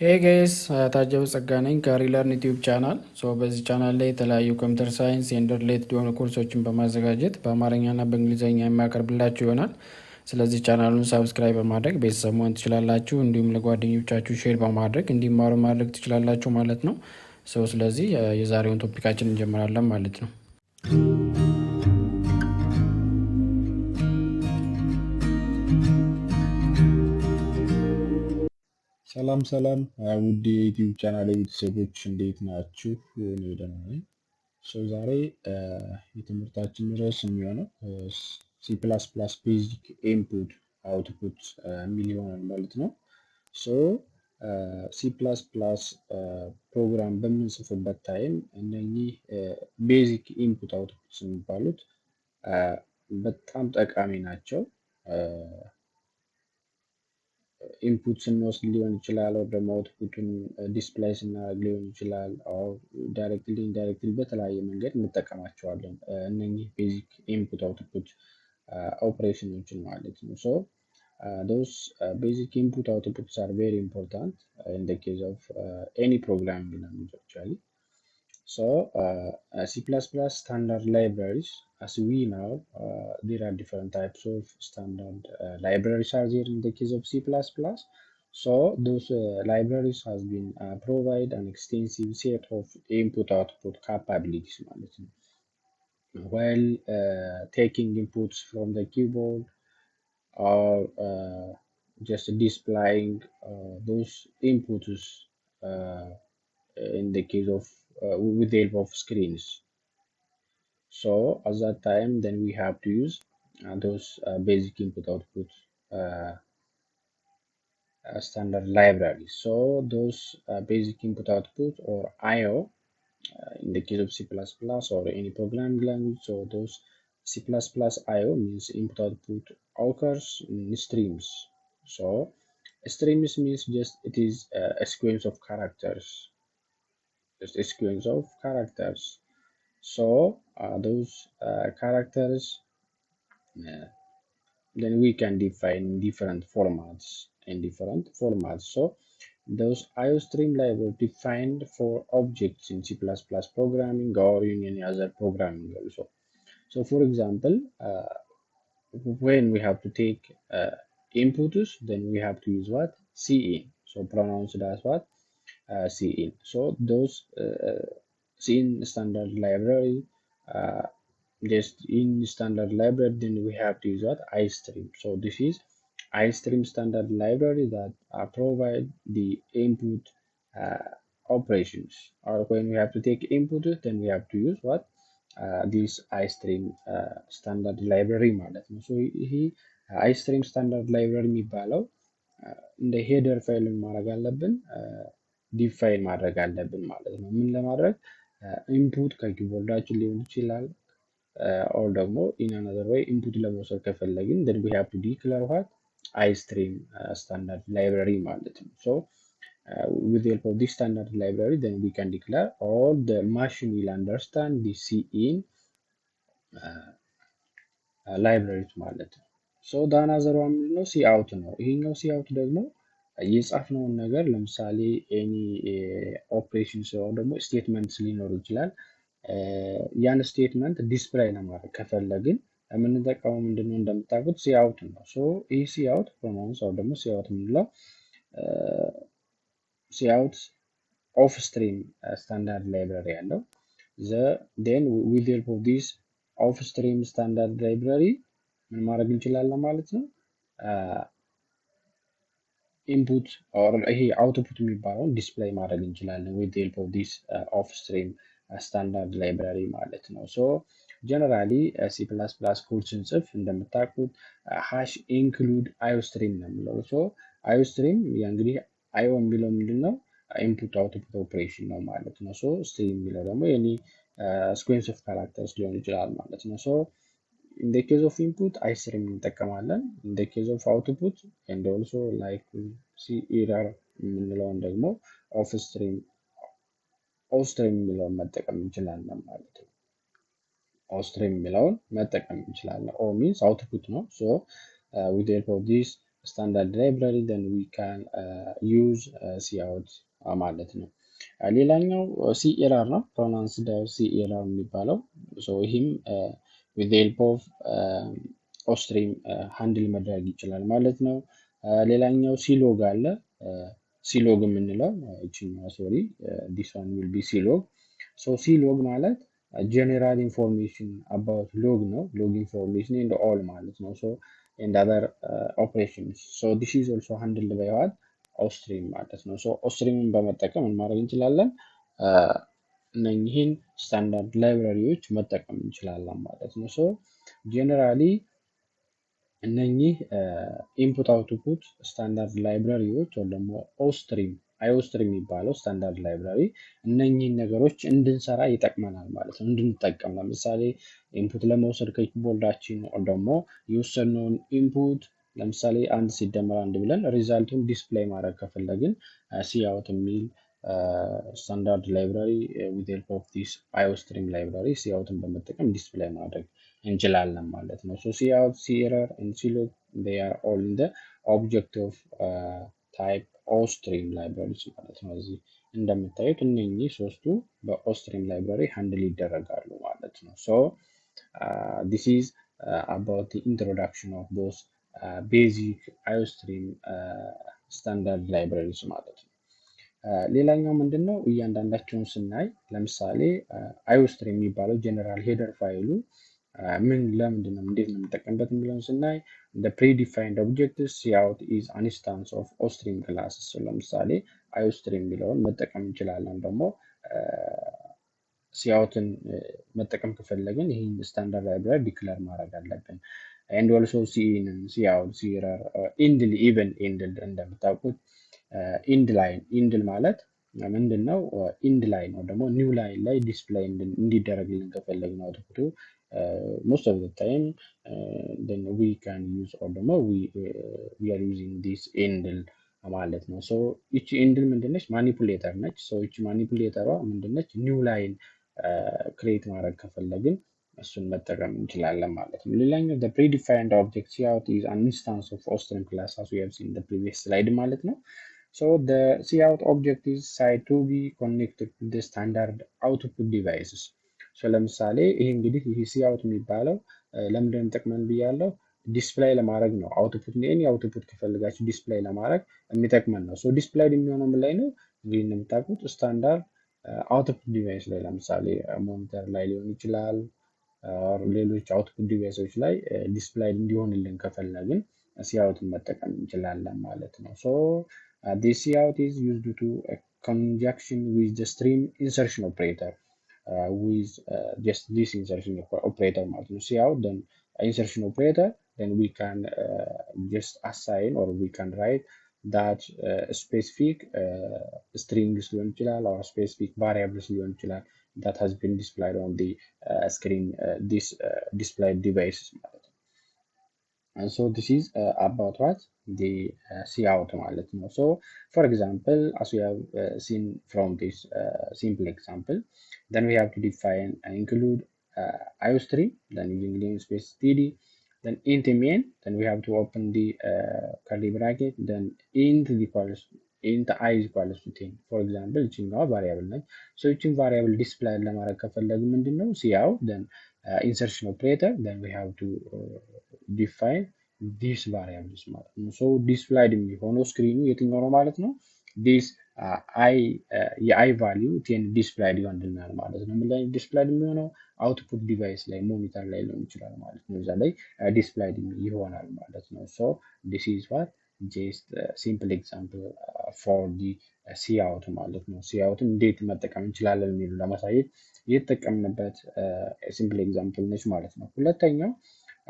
Hey guys, ታጀው ጸጋ ነኝ ከሪለርን ዩቲዩብ ቻናል። በዚህ ቻናል ላይ የተለያዩ ኮምፒውተር ሳይንስ ኤንድ ሪሌትድ የሆኑ ኮርሶችን በማዘጋጀት በአማርኛና በእንግሊዝኛ የሚያቀርብላችሁ ይሆናል። ስለዚህ ቻናሉን ሳብስክራይብ በማድረግ ቤተሰብ መሆን ትችላላችሁ። እንዲሁም ለጓደኞቻችሁ ሼር በማድረግ እንዲማሩ ማድረግ ትችላላችሁ ማለት ነው። ስለዚህ የዛሬውን ቶፒካችን እንጀምራለን ማለት ነው። ሰላም ውድ የዩቲዩብ ቻናል ቤተሰቦች እንዴት ናችሁ? እኔ ደህና ነኝ። ዛሬ የትምህርታችን ርዕስ የሚሆነው ሲ ፕላስ ፕላስ ቤዚክ ኢንፑት አውትፑት የሚል ይሆናል ማለት ነው። ሲ ፕላስ ፕላስ ፕሮግራም በምንጽፍበት ታይም እነኚህ ቤዚክ ኢንፑት አውትፑት የሚባሉት በጣም ጠቃሚ ናቸው። ኢንፑት ስንወስድ ሊሆን ይችላል፣ ወይ ደግሞ አውትፑቱን ዲስፕላይ ስናደርግ ሊሆን ይችላል። ዳይሬክትሊ ኢንዳይሬክትሊ በተለያየ መንገድ እንጠቀማቸዋለን እነኚህ ቤዚክ ኢንፑት አውትፑት ኦፕሬሽኖችን ማለት ነው። those basic input outputs are very important in the case of any programming language actually. C++ standard libraries, as we know, there are different types of standard libraries are there in the case of C++. Those libraries has been provide an extensive set of input-output capabilities while taking inputs from the keyboard or just displaying those inputs in the case of with the help of screens. At that time, then we have to use those basic input-output standard libraries. Those basic input-output or I/O in the case of C++ or any programming language. Those C++ I/O means input-output occurs in streams. Streams means just it is a sequence of characters. Just a sequence of characters. Those characters then we can define different formats in different formats. Those iostream library defined for objects in C++ programming or in any other programming also. For example, when we have to take inputs, then we have to use what? Cin. Pronounced as what? Cin. Those Cin standard library, just in standard library, then we have to use what? iostream. This is iostream standard library that provide the input operations. Or when we have to take input, then we have to use what? This iostream standard library ማለት ነው። ይሄ iostream standard library የሚባለው እንደ ሄደር ፋይል ማድረግ አለብን፣ ዲፋይን ማድረግ አለብን ማለት ነው። ለማድረግ ኢንፑት ከኪቦርዳችን ሊሆን ይችላል or ደግሞ in another way input ለመውሰድ ከፈለግን then we have to declare what? iostream standard library ማለት ነው። With the help of this standard library, then we can declare all the machine will understand the Cin libraries ማለት ነው። the another one ነው cout ነው። ይሄኛው cout ደግሞ የጻፍነውን ነገር ለምሳሌ ኤኒ ኦፕሬሽን ሲሆን ደግሞ ስቴትመንትስ ሊኖር ይችላል። ያን ስቴትመንት ዲስፕላይ ለማድረግ ከፈለግን የምንጠቀመው ምንድነው? እንደምታውቁት cout ነው። ይህ cout ፕሮናውንስ or ደግሞ cout የምንለው cout off stream standard library ያለው then with the help of this off stream standard library ምን ማድረግ እንችላለን ማለት ነው? ኢንፑት or ይሄ አውትፑት የሚባለውን ዲስፕሌይ ማድረግ እንችላለን with the help of this off stream standard library ማለት ነው። ጀነራሊ C++ ኮድ ስንጽፍ እንደምታውቁት ሃሽ ኢንክሉድ iostream ነው የሚለው። iostream እንግዲህ IO የሚለው ምንድነው? ኢንፑት አውትፑት ኦፕሬሽን ነው ማለት ነው። ስትሪም የሚለው ደግሞ የኔ ስኩዌንስ ኦፍ ካራክተርስ ሊሆን ይችላል ማለት ነው። in the case of input iostream እንጠቀማለን። in the case of output and also like error የምንለውን ደግሞ offstream የሚለውን መጠቀም እንችላለን ማለት ነው። offstream የሚለውን መጠቀም እንችላለን። O means output ነው። with the help of this standard library, then we can use cout ማለት ነው። ሌላኛው ሲ ኤረር ነው። ፕሮናንስድ ሲ ኤረር የሚባለው ይህም with the help of ኦስትሪም ሃንድል መድረግ ይችላል ማለት ነው። ሌላኛው ሲሎግ አለ። ሲሎግ የምንለው እችኛዋ ሶሪ ዲስ ዋን ዊል ቢ ሲሎግ። ሲሎግ ማለት ጀነራል ኢንፎርሜሽን አባውት ሎግ ነው። ሎግ ኢንፎርሜሽን ኤንድ ኦል ማለት ነው። ኤንድ አዘር ኦፕሬሽንስ ዲስ ኢዝ ኦልሶ ሃንድልድ ባይ ዋት ኦስትሪም ማለት ነው። ኦስትሪምን በመጠቀም ምን ማድረግ እንችላለን? እነኚህን ስታንዳርድ ላይብራሪዎች መጠቀም እንችላለን ማለት ነው። ጀነራሊ እነኚህ ኢንፑት አውትፑት ስታንዳርድ ላይብራሪዎች ወይም ደግሞ አዮስትሪም የሚባለው ስታንዳርድ ላይብራሪ እነኚህን ነገሮች እንድንሰራ ይጠቅመናል ማለት ነው። እንድንጠቀም ለምሳሌ ኢንፑት ለመውሰድ ከኪቦርዳችን ወይም ደግሞ የወሰድነውን ኢንፑት ለምሳሌ አንድ ሲደመር አንድ ብለን ሪዛልቱን ዲስፕሌይ ማድረግ ከፈለግን ሲአውት የሚል ስታንዳርድ ላይብራሪ with help of this iostream library ሲአውትን በመጠቀም ዲስፕሌይ ማድረግ እንችላለን ማለት ነው። cout, cerr and clog they are all in the object of type ostream libraries ማለት ነው። እዚህ እንደምታዩት እነኚህ ሶስቱ በኦስትሪም ላይብራሪ ሃንድል ይደረጋሉ ማለት ነው። this is about the introduction of those basic iostream standard libraries ማለት ነው። ሌላኛው ምንድነው? እያንዳንዳቸውን ስናይ ለምሳሌ አዮስትሪም የሚባለው ጀነራል ሄደር ፋይሉ ለምንድን ነው እንዴት ነው የምንጠቀምበት የሚለውን ስናይ the predefined objects cout is an instance of ostream classes ለምሳሌ iostream የሚለውን መጠቀም እንችላለን። ደግሞ ሲአውትን መጠቀም ከፈለግን ይህን ስታንዳርድ ላይብራሪ ዲክለር ማድረግ አለብን። and also cout cerr ኢንድል ኢቨን ኢንድል እንደምታውቁት ኢንድ ላይን ኢንድል ማለት ምንድነው? ኢንድ ላይን ነው ደግሞ ኒው ላይን ላይ ዲስፕሌይ እንዲደረግልን ከፈለግን አውትፑቱ most of the time then we can use or ደግሞ we are using this ኢንድል ማለት ነው። ይቺ ኢንድል ምንድነች? ማኒፑሌተር ነች። ይቺ ማኒፑሌተሯ ምንድነች? ኒው ላይን ክሬት ማድረግ ከፈለግን እሱን መጠቀም እንችላለን ማለት ነው። ሌላኛው the predefined object cout is an instance of ostream class as we have seen in the previous slide ማለት ነው። the cout object is said to be connected to the standard output devices. ለምሳሌ ይሄ እንግዲህ ይሄ cout የሚባለው ለምንድን ጠቅመን ብያለው? ዲስፕሌይ ለማድረግ ነው። አውትፑት አውትፑት ከፈልጋችሁ ዲስፕሌይ ለማድረግ የሚጠቅመን ነው። ዲስፕሌይ የሚሆነው ምን ላይ ነው? እንግዲህ እንደምታውቁት ስታንዳርድ አውትፑት ዲቫይስ ላይ ለምሳሌ ሞኒተር ላይ ሊሆን ይችላል፣ ሌሎች አውትፑት ዲቫይሶች ላይ ዲስፕሌይ እንዲሆንልን ከፈለግን ሲአውትን መጠቀም እንችላለን ማለት ነው። this cout is used to conjunction with the stream insertion operator with just this insertion operator ማለት ነው። cout then insertion operator then we can just assign or we can write that specific strings ሊሆን ይችላል or specific variables ሊሆን ይችላል that has been displayed on the screen this displayed devices ማለት ነው። and this is about what the cout ማለት ነው። for example as we have seen from this simple example then we have to define and include iostream then using namespace td then int main then we have to open the curly bracket then int I is equals to 10 for example ይችኛዋ ቫሪያብል ነች። ይችን ቫሪያብል ዲስፕላይ ለማድረግ ከፈለግን ምንድነው? cout then insertion operator then we have to define this variables ማለት ነው። ዲስፕላይድ የሚሆነው ስክሪኑ የትኛው ነው ማለት ነው? this የአይ ቫሊዩ 10 ዲስፕላይድ ይሆንልናል ማለት ነው። ምን ላይ ዲስፕላይድ የሚሆነው? አውትፑት ዲቫይስ ላይ ሞኒተር ላይ ሊሆን ይችላል ማለት ነው። እዛ ላይ ዲስፕላይድ ይሆናል ማለት ነው። this is what just simple example for the cout ማለት ነው። coutን እንዴት መጠቀም እንችላለን የሚሉ ለማሳየት የተጠቀምንበት ሲምፕል ኤግዛምፕል ነች ማለት ነው። ሁለተኛው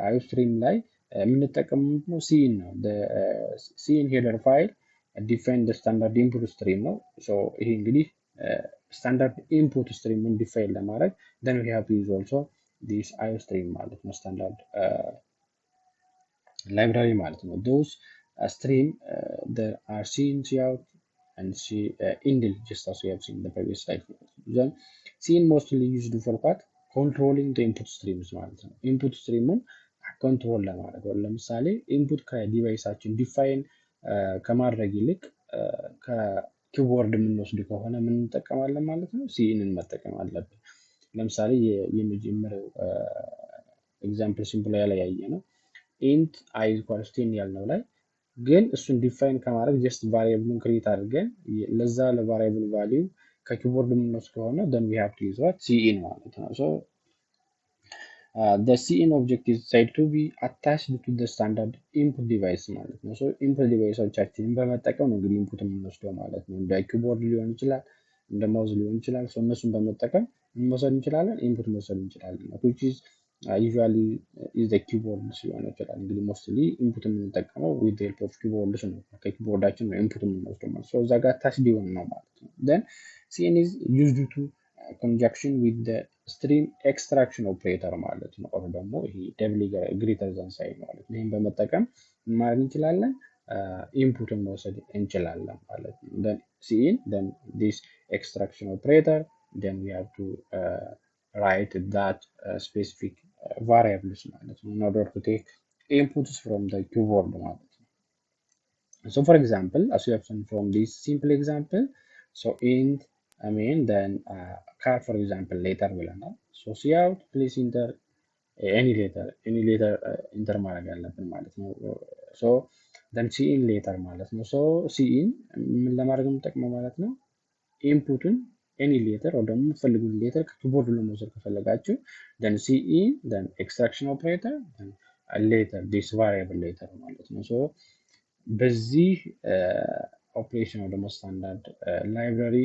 iostream ላይ የምንጠቀመው ምንድነው? ሲኢን ነው። ሲኢን ሄደር ፋይል ዲፋይን ስታንዳርድ ኢንፑት ስትሪም ነው። ይሄ እንግዲህ ስታንዳርድ ኢንፑት ስትሪምን ዲፋይን ለማድረግ then we have to use also this iostream ማለት ነው። ስታንዳርድ ላይብራሪ ማለት ነው። those stream there are cin cout and indel just as we have seen in the previous slide. then cin mostly used for what? controlling the input streams ማለት ነው። ኢንፑት ስትሪሙን ኮንትሮል ለማድረግ ነው። ለምሳሌ ኢንፑት ከዲቫይሳችን ዲፋይን ከማድረግ ይልቅ ከኪቦርድ የምንወስድ ከሆነ ምን እንጠቀማለን ማለት ነው? ሲኢንን መጠቀም አለብን። ለምሳሌ የመጀመሪያው ኤግዛምፕል ሲምፕል ላይ ያየ ነው ኢንት አይ ኢኳልስ 10 ያልነው ላይ ግን እሱን ዲፋይን ከማድረግ ጀስት ቫሪያብሉን ክሬት አድርገን ለዛ ለቫሪያብል ቫሊዩ ከኪቦርድ የምንወስድ ከሆነ then we have to use what cin ማለት ነው። so the cin object is said to be attached to the standard input device ማለት ነው። so input ዲቫይሶቻችንን በመጠቀም ነው እንግዲህ ኢንፑት የምንወስደው ማለት ነው። እንደ ኪቦርድ ሊሆን ይችላል፣ እንደ ማውዝ ሊሆን ይችላል። so እነሱን በመጠቀም መውሰድ እንችላለን፣ ኢንፑት መውሰድ እንችላለን። which is usually is the keyboard ሲሆን ይችላል። እንግዲህ ሞስትሊ ኢንፑት የምንጠቀመው with the help of keyboard ነው። ከኪቦርዳችን ነው ኢንፑት የምንወስደው ማለት ነው። እዛ ጋር ታች ሊሆን ነው ማለት ነው። then cin is used to conjunction with the stream extraction operator ማለት ነው። ኦር ደግሞ ይሄ ደብል ግሬተር ዛን ሳይን ማለት ነው። ይሄን በመጠቀም ማድረግ እንችላለን፣ ኢንፑትን መውሰድ እንችላለን ማለት ነው። then cin then this extraction operator then we have to write that specific variables ማለት ነው in order to take inputs from the keyboard ማለት ነው። so for example as you have seen from this simple example so int I mean then car for example later ብለናል። so cout please enter any letter enter ማድረግ አለብን ማለት ነው። so then cin later ማለት ነው። so cin ምን ለማድረግ የምንጠቅመው ማለት ነው ኢንፑትን ኤኒ ሌተር ወይ ደግሞ የምትፈልጉት ሌተር ከኪቦርድ ለመውሰድ ከፈለጋችሁ then cin then extraction operator then later this variable later ማለት ነው። so በዚህ ኦፕሬሽን ወይ ደግሞ ስታንዳርድ ላይብራሪ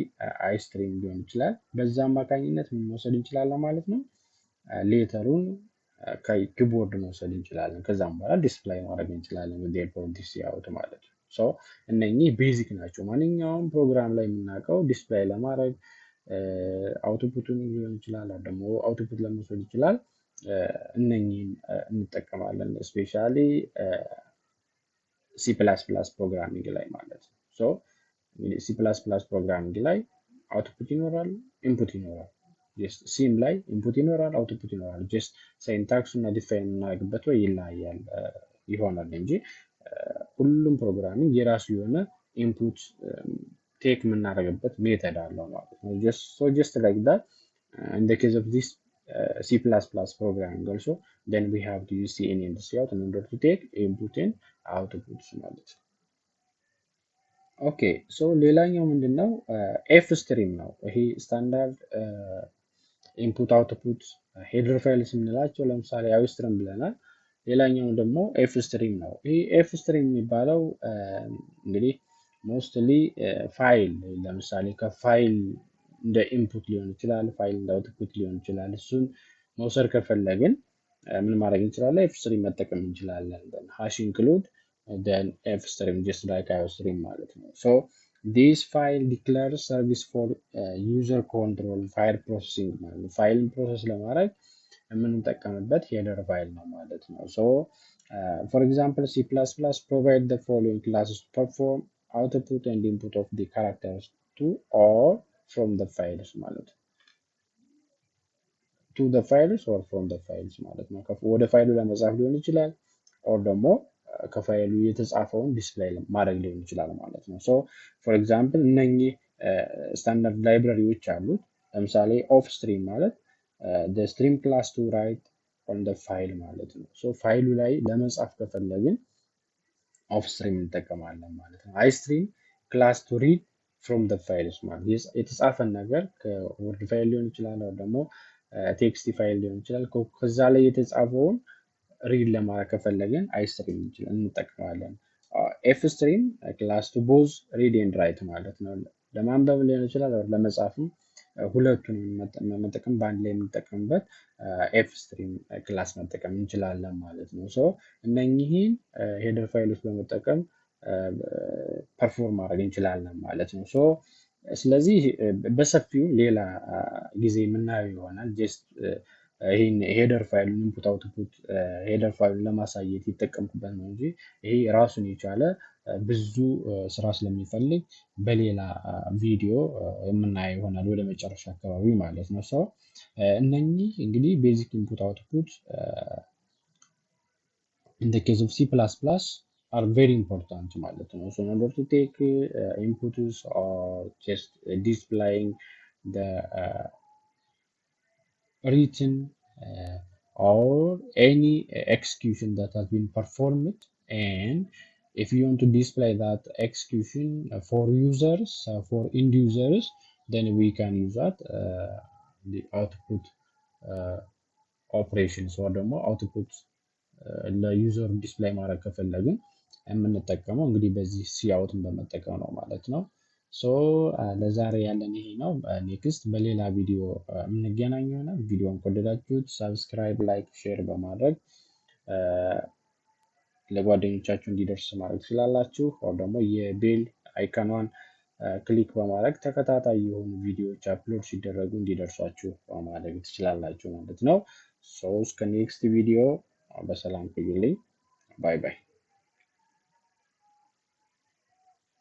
iostream ሊሆን ይችላል። በዛ አማካኝነት ምን መውሰድ እንችላለን ማለት ነው ሌተሩን ከኪቦርድ መውሰድ እንችላለን። ከዛም በኋላ ዲስፕላይ ማድረግ እንችላለን with the help of this cout ማለት ነው። ሶ እነኚህ ቤዚክ ናቸው። ማንኛውም ፕሮግራም ላይ የምናውቀው ዲስፕላይ ለማድረግ አውትፑቱን ሊሆን ይችላል ደግሞ አውትፑት ለመውሰድ ይችላል። እነኚህን እንጠቀማለን ስፔሻሊ ሲ ፕላስ ፕላስ ፕሮግራሚንግ ላይ ማለት ነው። ሶ እንግዲህ ሲ ፕላስ ፕላስ ፕሮግራሚንግ ላይ አውትፑት ይኖራል፣ ኢንፑት ይኖራል። ጀስት ሲም ላይ ኢንፑት ይኖራል፣ አውትፑት ይኖራል። ጀስት ሲንታክሱ እና ዲፋይን የምናደርግበት ወይ ይለያያል ይሆናል እንጂ ሁሉም ፕሮግራሚንግ የራሱ የሆነ ኢንፑት ቴክ የምናደርግበት ሜተድ አለው ማለት ነው። ጀስት ላይክ ዳት in the case of this C++ programming also then we have to use cin and cout in order to take input and output ማለት ነው። ኦኬ ሶ ሌላኛው ምንድነው ኤፍ ስትሪም ነው። ይሄ ስታንዳርድ ኢንፑት አውትፑት ሄደር ፋይልስ የምንላቸው ለምሳሌ iostream ብለናል። ሌላኛው ደግሞ ኤፍ ስትሪም ነው። ይሄ ኤፍ ስትሪም የሚባለው እንግዲህ ሞስትሊ ፋይል ለምሳሌ ከፋይል እንደ ኢንፑት ሊሆን ይችላል፣ ፋይል እንደ አውትፑት ሊሆን ይችላል። እሱን መውሰድ ከፈለግን ምን ማድረግ እንችላለን? ኤፍ ስትሪም መጠቀም እንችላለን። ሃሽ ኢንክሉድ then f stream just like iostream ማለት ነው። so this file declares service for user control file processing ማለት ነው። ፋይልን ፕሮሰስ ለማድረግ የምንጠቀምበት ሄደር ፋይል ነው ማለት ነው። so for example C++ provide the following classes to perform output and input of the characters to or from the files ማለት ነው። to the files or from the files ማለት ነው። ወደ ፋይሉ ለመጻፍ ሊሆን ይችላል or ደግሞ ከፋይሉ የተጻፈውን ዲስፕሌይ ማድረግ ሊሆን ይችላል ማለት ነው። ሶ ፎር ኤግዛምፕል እነኚህ ስታንዳርድ ላይብራሪዎች አሉት። ለምሳሌ ኦፍ ስትሪም ማለት the stream class to write on the file ማለት ነው። ሶ ፋይሉ ላይ ለመጻፍ ከፈለግን ኦፍ ስትሪም እንጠቀማለን ማለት ነው። iostream class to read from the files ማለት የተጻፈን ነገር ከወርድ ፋይል ሊሆን ይችላል ወይ ደግሞ ቴክስት ፋይል ሊሆን ይችላል። ከዛ ላይ የተጻፈውን ሪድ ለማድረግ ከፈለግን iostream እንጠቀማለን። ኤፍ ስትሪም ክላስ ቱ ቦዝ ሪድ ኤንድ ራይት ማለት ነው። ለማንበብ ሊሆን ይችላል ለመጻፍም ሁለቱን መጠቀም በአንድ ላይ የምንጠቀምበት ኤፍ ስትሪም ክላስ መጠቀም እንችላለን ማለት ነው። ሶ እነኚህን ሄደር ፋይሎች በመጠቀም ፐርፎርም ማድረግ እንችላለን ማለት ነው። ሶ ስለዚህ በሰፊው ሌላ ጊዜ የምናየው ይሆናል። ጀስት ይሄን ሄደር ፋይሉን ኢንፑት አውትፑት ሄደር ፋይሉን ለማሳየት ይጠቀምኩበት ነው እንጂ ይሄ ራሱን የቻለ ብዙ ስራ ስለሚፈልግ በሌላ ቪዲዮ የምናየው ይሆናል ወደ መጨረሻ አካባቢ ማለት ነው። ሰው እነኚህ እንግዲህ ቤዚክ ኢንፑት አውትፑት in the case of C++ are very important ማለት ነው. So in order to take inputs or just displaying the written or any execution that has been performed, and if you want to display that execution for users, for end users, then we can use that the output uh, operations or ደግሞ output ለዩዘር ዲስፕሌይ ማድረግ ከፈለግን የምንጠቀመው እንግዲህ በዚህ ሲአውትን በመጠቀም ነው ማለት ነው። ሶ ለዛሬ ያለን ይሄ ነው። ኔክስት በሌላ ቪዲዮ የምንገናኝ ይሆናል። ቪዲዮን ከወደዳችሁት ሳብስክራይብ፣ ላይክ፣ ሼር በማድረግ ለጓደኞቻችሁ እንዲደርስ ማድረግ ትችላላችሁ። ወይ ደግሞ የቤል አይከኗን ክሊክ በማድረግ ተከታታይ የሆኑ ቪዲዮዎች አፕሎድ ሲደረጉ እንዲደርሷችሁ ማድረግ ትችላላችሁ ማለት ነው። ሶ እስከ ኔክስት ቪዲዮ በሰላም ቆዩልኝ። ባይ ባይ።